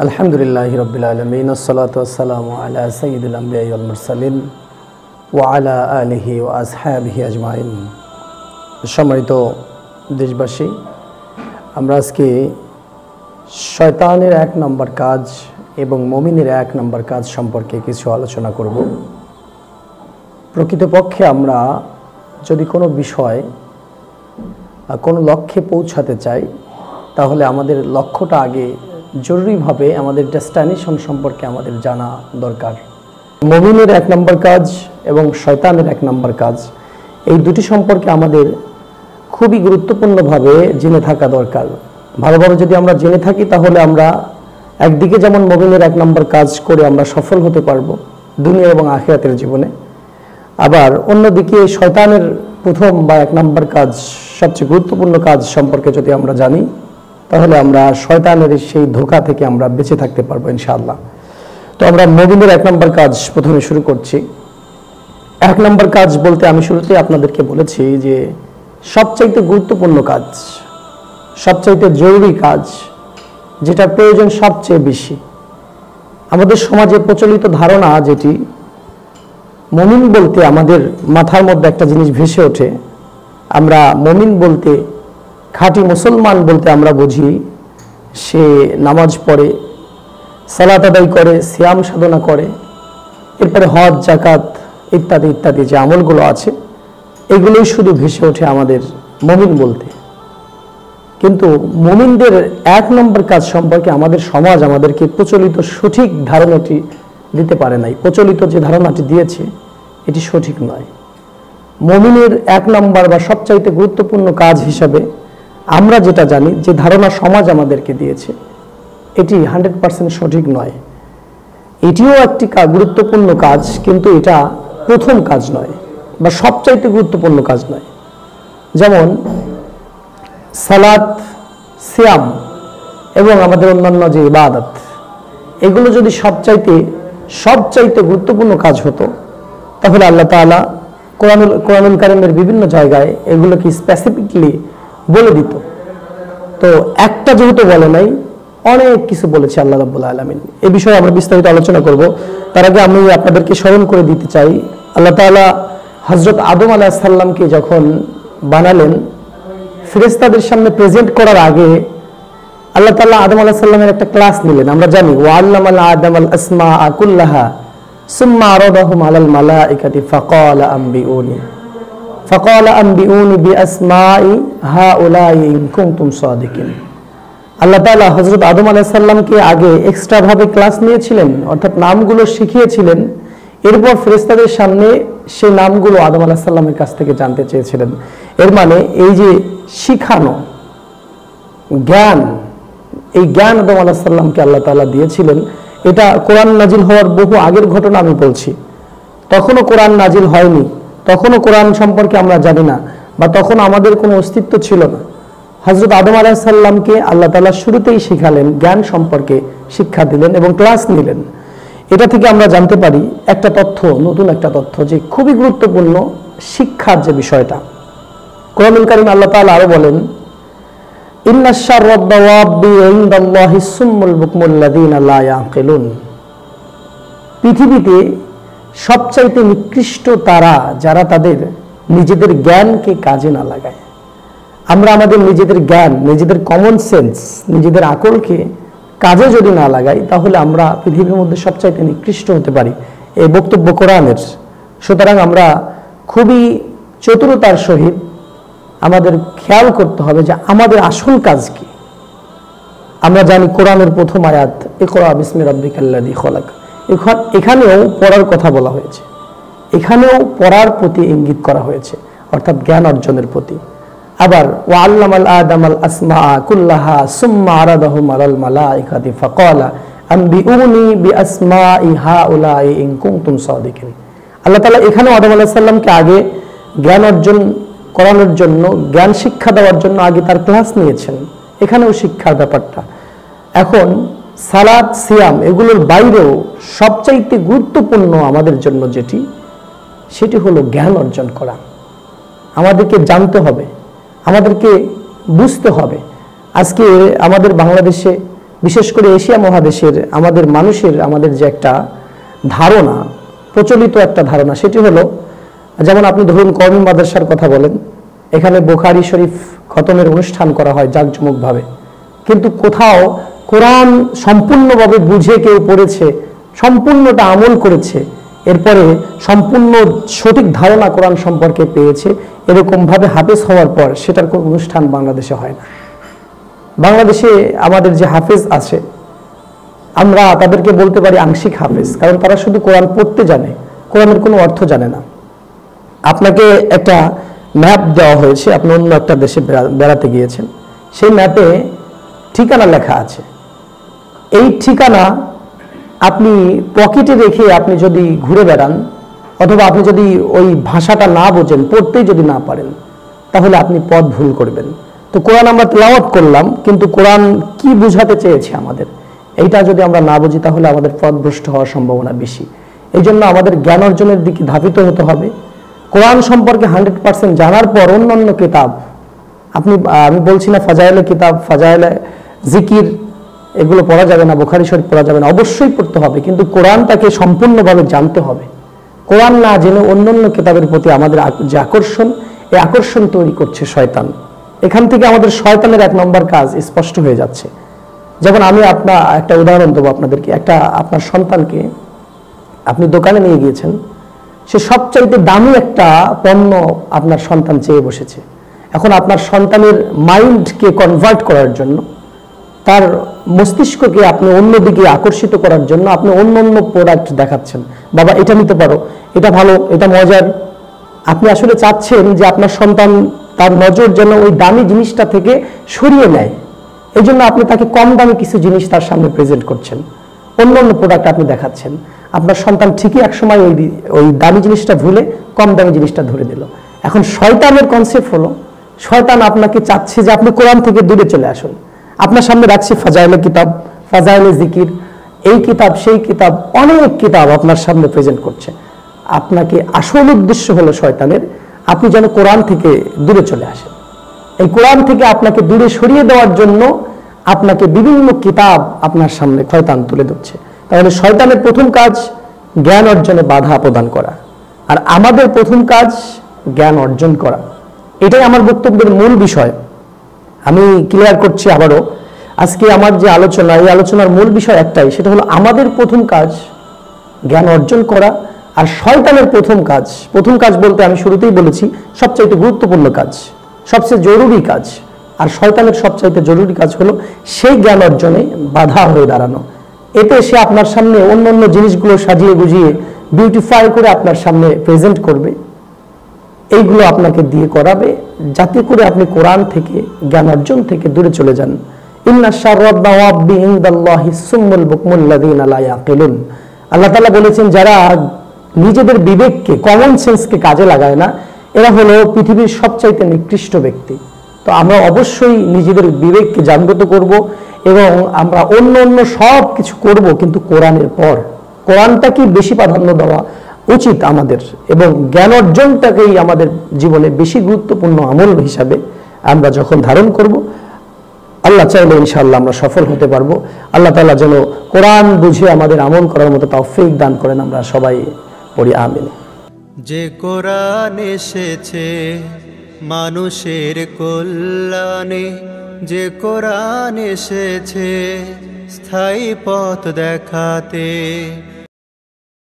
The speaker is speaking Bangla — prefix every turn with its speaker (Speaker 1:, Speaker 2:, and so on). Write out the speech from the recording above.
Speaker 1: আলহামদুলিল্লাহি রাব্বিল আলামিন আসসালাতু ওয়াসসালামু আলা সাইয়্যিদিল আমবিয়া ওয়াল মুরসালিন ওয়া আলা আলিহি ওয়া আসহাবিহি আজমাইন। সম্মানিত দেশবাসী, আমরা আজকে শয়তানের এক নম্বর কাজ এবং মুমিনের এক নম্বর কাজ সম্পর্কে কিছু আলোচনা করব। প্রকৃতপক্ষে আমরা যদি কোনো বিষয় কোনো লক্ষ্যে পৌঁছাতে চাই, তাহলে আমাদের লক্ষ্যটা আগে জরুরিভাবে আমাদের ডেস্টিনেশন সম্পর্কে আমাদের জানা দরকার। মুমিনের এক নম্বর কাজ এবং শয়তানের এক নম্বর কাজ, এই দুটি সম্পর্কে আমাদের খুবই গুরুত্বপূর্ণভাবে জেনে থাকা দরকার। ভালোভাবে যদি আমরা জেনে থাকি, তাহলে আমরা একদিকে যেমন মুমিনের এক নম্বর কাজ করে আমরা সফল হতে পারবো দুনিয়া এবং আখিরাতের জীবনে, আবার অন্যদিকে শয়তানের প্রথম বা এক নম্বর কাজ, সবচেয়ে গুরুত্বপূর্ণ কাজ সম্পর্কে যদি আমরা জানি, তাহলে আমরা শয়তানের সেই ধোঁকা থেকে আমরা বেঁচে থাকতে পারবো ইনশাআল্লাহ। তো আমরা মুমিনের এক নম্বর কাজ প্রথমে শুরু করছি। এক নম্বর কাজ বলতে আমি শুরুতে আপনাদেরকে বলেছি যে সবচাইতে গুরুত্বপূর্ণ কাজ, সবচাইতে জরুরি কাজ, যেটা প্রয়োজন সবচেয়ে বেশি। আমাদের সমাজে প্রচলিত ধারণা যেটি, মুমিন বলতে আমাদের মাথার মধ্যে একটা জিনিস ভেসে ওঠে। আমরা মুমিন বলতে, খাঁটি মুসলমান বলতে আমরা বুঝি সে নামাজ পড়ে, সালাত আদায় করে, সিয়াম সাধনা করে, এরপরে হজ, জাকাত ইত্যাদি ইত্যাদি যে আমলগুলো আছে, এগুলোই শুধু ভেসে ওঠে আমাদের মুমিন বলতে। কিন্তু মুমিনদের এক নম্বর কাজ সম্পর্কে আমাদের সমাজ আমাদেরকে প্রচলিত সঠিক ধারণাটি দিতে পারে নাই। প্রচলিত যে ধারণাটি দিয়েছে এটি সঠিক নয়। মুমিনের এক নম্বর বা সবচাইতে গুরুত্বপূর্ণ কাজ হিসাবে আমরা যেটা জানি, যে ধারণা সমাজ আমাদেরকে দিয়েছে, এটি 100% সঠিক নয়। এটিও একটি গুরুত্বপূর্ণ কাজ, কিন্তু এটা প্রথম কাজ নয় বা সবচাইতে গুরুত্বপূর্ণ কাজ নয়। যেমন সালাত, সিয়াম এবং আমাদের অন্যান্য যে ইবাদত, এগুলো যদি সবচাইতে গুরুত্বপূর্ণ কাজ হতো, তাহলে আল্লাহ তাআলা কোরআনুল কারীমের বিভিন্ন জায়গায় এগুলোকে স্পেসিফিকলি বলে দিত। তো একটা যেহেতু বলে নাই, অনেক কিছু বলেছে আল্লাহ রাব্বুল আলামিন। এই বিষয়ে আমরা বিস্তারিত আলোচনা করব। তার আগে আমি আপনাদেরকে স্মরণ করে দিতে চাই, আল্লাহ তাআলা হযরত আদম আলাইহিস সালামকে যখন বানালেন, ফেরেশতাদের সামনে প্রেজেন্ট করার আগে আল্লাহ তাআলা আদম আলাইহিস সালামের একটা ক্লাস নিলেন। আমরা জানি, ওয়া আল্লামাল আদামাল আসমাআ কুল্লাহা সুম্মা আরাদাহুম আলাল মালাইকাতি ফাকালা আনবিউনি বিআসমাই হাউলাই ইন কুনতুম সাদিকিন। আল্লাহ তাআলা হযরত আদম আলাইহিস সালামকে আগে এক্সট্রা ভাবে ক্লাস নিয়েছিলেন, অর্থাৎ নামগুলো শিখিয়েছিলেন। এরপর ফেরেশতাদের সামনে সেই নামগুলো আদম আলাইহিস সালামের কাছ থেকে জানতে চেয়েছিলেন। এর মানে এই যে শিখানো জ্ঞান, এই জ্ঞান আদম আলাইহিস সালামকে আল্লাহ তাআলা দিয়েছিলেন। এটা কোরআন নাজিল হওয়ার বহু আগের ঘটনা আমি বলছি। তখনও কোরআন নাজিল হয়নি, তখনও কোরআন সম্পর্কে আমরা জানি না, বা তখন আমাদের কোনো অস্তিত্ব ছিল না। হযরত আদম আলাইহিস সালামকে আল্লাহ তাআলা শুরুতেই শিখালেন, জ্ঞান সম্পর্কে শিক্ষা দিলেন এবং ক্লাস নিলেন। এটা থেকে আমরা জানতে পারি একটা তথ্য, নতুন একটা তথ্য, যে খুবই গুরুত্বপূর্ণ শিক্ষার যে বিষয়টা। কোরআনুল কারীম আল্লাহ তাআলা আরো বলেন, ইন্নাশ শাররাদ দাওয়াবি ইনদাল্লাহিস সুম্মুল বুকমুল লাযিনা লা ইয়াকিলুন। পৃথিবীতে সবচাইতে নিকৃষ্ট তারা যারা তাদের নিজেদের জ্ঞানকে কাজে না লাগায়। আমরা আমাদের নিজেদের জ্ঞান, নিজেদের কমন সেন্স, নিজেদের আকলকে কাজে যদি না লাগাই, তাহলে আমরা পৃথিবীর মধ্যে সবচাইতে নিকৃষ্ট হতে পারি, এই বক্তব্য কোরআনের। সুতরাং আমরা খুবই চতুরতার সহিত আমাদের খেয়াল করতে হবে যে আমাদের আসল কাজ কি। আমরা জানি কোরআনের প্রথম আয়াত, ইকরা বিসমি রাব্বিকাল্লাযী খলাক, এখানেও পড়ার কথা বলা হয়েছে, এখানেও পড়ার প্রতি ইঙ্গিত করা হয়েছে, অর্থাৎ জ্ঞান অর্জনের প্রতি। আবার ওয়া আল্লামাল আদামাল আসমাআ কুল্লাহা সুম্মা আরাদাহুম আলাল মালাইকাতি ফাকালা আনবিউনি বিআসমাই হাউলাই ইন কুনতুম সাদিকিন। আল্লাহ তাআলা এখানেও আদম আলাইহিস সালামকে আগে জ্ঞান অর্জন করানোর জন্য, জ্ঞান শিক্ষা দেওয়ার জন্য আগে তার ক্লাস নিয়েছেন। এখানেও শিক্ষার ব্যাপারটা। এখন সালাত, সিয়াম এগুলোর বাইরেও সবচাইতে গুরুত্বপূর্ণ আমাদের জন্য যেটি, সেটি হলো জ্ঞান অর্জন করা। আমাদেরকে জানতে হবে, আমাদেরকে বুঝতে হবে। আজকে আমাদের বাংলাদেশে বিশেষ করে এশিয়া মহাদেশের আমাদের মানুষের, আমাদের যে একটা ধারণা, প্রচলিত একটা ধারণা, সেটি হলো, যেমন আপনি ধরুন কওমি মাদ্রাসার কথা বলেন, এখানে বুখারী শরীফ খতমের অনুষ্ঠান করা হয় জাঁকজমকভাবে, কিন্তু কোথাও কোরআন সম্পূর্ণভাবে বুঝে কেউ পড়েছে, সম্পূর্ণটা আমল করেছে, এরপরে সম্পূর্ণ সঠিক ধারণা কোরআন সম্পর্কে পেয়েছে, এরকমভাবে হাফেজ হওয়ার পর সেটার কোনো অনুষ্ঠান বাংলাদেশে হয় না। বাংলাদেশে আমাদের যে হাফেজ আছে, আমরা তাদেরকে বলতে পারি আংশিক হাফেজ, কারণ তারা শুধু কোরআন পড়তে জানে, কোরআনের কোনো অর্থ জানে না। আপনাকে একটা ম্যাপ দেওয়া হয়েছে, আপনি অন্য একটা দেশে বেড়াতে গিয়েছেন, সেই ম্যাপে ঠিকানা লেখা আছে। এই ঠিকানা আপনি পকেটে রেখে আপনি যদি ঘুরে বেড়ান, অথবা আপনি যদি ওই ভাষাটা না বোঝেন, পড়তেই যদি না পারেন, তাহলে আপনি পথ ভুল করবেন। তো কোরআন আমরা তেলাওয়াত করলাম, কিন্তু কোরআন কি বুঝাতে চেয়েছে আমাদের, এইটা যদি আমরা না বুঝি, তাহলে আমাদের পথভ্রষ্ট হওয়ার সম্ভাবনা বেশি। এই জন্য আমাদের জ্ঞান অর্জনের দিকে ধাবিত হতে হবে। কোরআন সম্পর্কে 100% জানার পর অন্যান্য কিতাব, আমি বলছি না ফাজাইলে কিতাব, ফাজাইলে জিকির, এগুলো পড়া যাবে না, বুখারী শরীফ পড়া যাবে না, অবশ্যই পড়তে হবে, কিন্তু কোরআনটাকে সম্পূর্ণভাবে জানতে হবে। কোরআন না জেনে অন্যান্য কিতাবের প্রতি আমাদের যে আকর্ষণ, এই আকর্ষণ তৈরি করছে শয়তান। এখান থেকে আমাদের শয়তানের 1 নম্বর কাজ স্পষ্ট হয়ে যাচ্ছে। যেমন আমি একটা উদাহরণ দেবো আপনাদেরকে। আপনার সন্তানকে আপনি দোকানে নিয়ে গিয়েছেন, সে সবচাইতে দামি একটা পণ্য আপনার সন্তান চেয়ে বসেছে। এখন আপনার সন্তানের মাইন্ডকে কনভার্ট করার জন্য, তার মস্তিষ্ককে আপনি অন্যদিকে আকর্ষিত করার জন্য আপনি অন্য প্রোডাক্ট দেখাচ্ছেন। বাবা এটা নিতে পারো, এটা ভালো, এটা মজার। আপনি আসলে চাচ্ছেন যে আপনার সন্তান, তার নজর যেন ওই দামি জিনিসটা থেকে সরিয়ে নেয়। এই জন্য আপনি তাকে কম দামি কিছু জিনিস তার সামনে প্রেজেন্ট করছেন, অন্য প্রোডাক্ট আপনি দেখাচ্ছেন। আপনার সন্তান ঠিকই একসময় ওই দামি জিনিসটা ভুলে কম দামি জিনিসটা ধরে দিল। এখন শয়তানের কনসেপ্ট হলো, শয়তান আপনাকে চাচ্ছে যে আপনি কোরআন থেকে দূরে চলে আসুন। আপনার সামনে রাখছি ফাজাইলে কিতাব, ফাজাইলে জিকির, এই কিতাব সেই কিতাব, অনেক কিতাব আপনার সামনে প্রেজেন্ট করছে। আপনাকে আসল উদ্দেশ্য হলো শয়তানের, আপনি যেন কোরআন থেকে দূরে চলে আসেন। এই কোরআন থেকে আপনাকে দূরে সরিয়ে দেওয়ার জন্য আপনাকে বিভিন্ন কিতাব আপনার সামনে শয়তান তুলে ধরছে। তাহলে শয়তানের প্রথম কাজ জ্ঞান অর্জনে বাধা প্রদান করা, আর আমাদের প্রথম কাজ জ্ঞান অর্জন করা। এটাই আমার বক্তব্যের মূল বিষয়। আমি ক্লিয়ার করছি আবারও, আজকে আমার যে আলোচনা, এই আলোচনার মূল বিষয় একটাই, সেটা হলো আমাদের প্রথম কাজ জ্ঞান অর্জন করা, আর শয়তানের প্রথম কাজ বলতে আমি শুরুতেই বলেছি সবচাইতে গুরুত্বপূর্ণ কাজ, সবচেয়ে জরুরি কাজ। আর শয়তানের সবচাইতে জরুরি কাজ হলো সেই জ্ঞান অর্জনে বাধা হয়ে দাঁড়ানো। এতে সে আপনার সামনে অন্য জিনিসগুলো সাজিয়ে গুজিয়ে বিউটিফাই করে আপনার সামনে প্রেজেন্ট করবে, এইগুলো আপনাকে দিয়ে করাবে, যাতে করে আপনি কোরআন থেকে, জ্ঞান অর্জন থেকে দূরে চলে যান। ইন্না শাররাদ দাওয়াবি ইনদাল্লাহি সুম্মুল বুকমুল লাযিনা লা ইয়াকিলুন। আল্লাহ তাআলা বলেছেন, যারা নিজেদের বিবেককে, কমন সেন্সকে কাজে লাগায় না, এরা হলো পৃথিবীর সবচাইতে নিকৃষ্ট ব্যক্তি। তো আমরা অবশ্যই নিজেদের বিবেককে জাগ্রত করব এবং আমরা অন্য সব কিছু করব, কিন্তু কোরআনের পর কোরআনটাকে বেশি প্রাধান্য দেওয়া উচিত আমাদের, এবং জ্ঞান অর্জনটাকেই আমাদের জীবনে বেশি গুরুত্বপূর্ণ আমল হিসাবে আমরা যখন ধারণ করব, আল্লাহ চাইলে ইনশাআল্লাহ আমরা সফল হতে পারবো। আল্লাহ তাআলা যেন কোরআন বুঝে আমাদের আমল করার মতো তৌফিক দান করেন। আমরা সবাই পড়ি আমিন।
Speaker 2: যে কোরআন এসেছে মানুষের কল্যাণে, যে কোরআন এসেছে স্থায়ী পথ দেখাতে,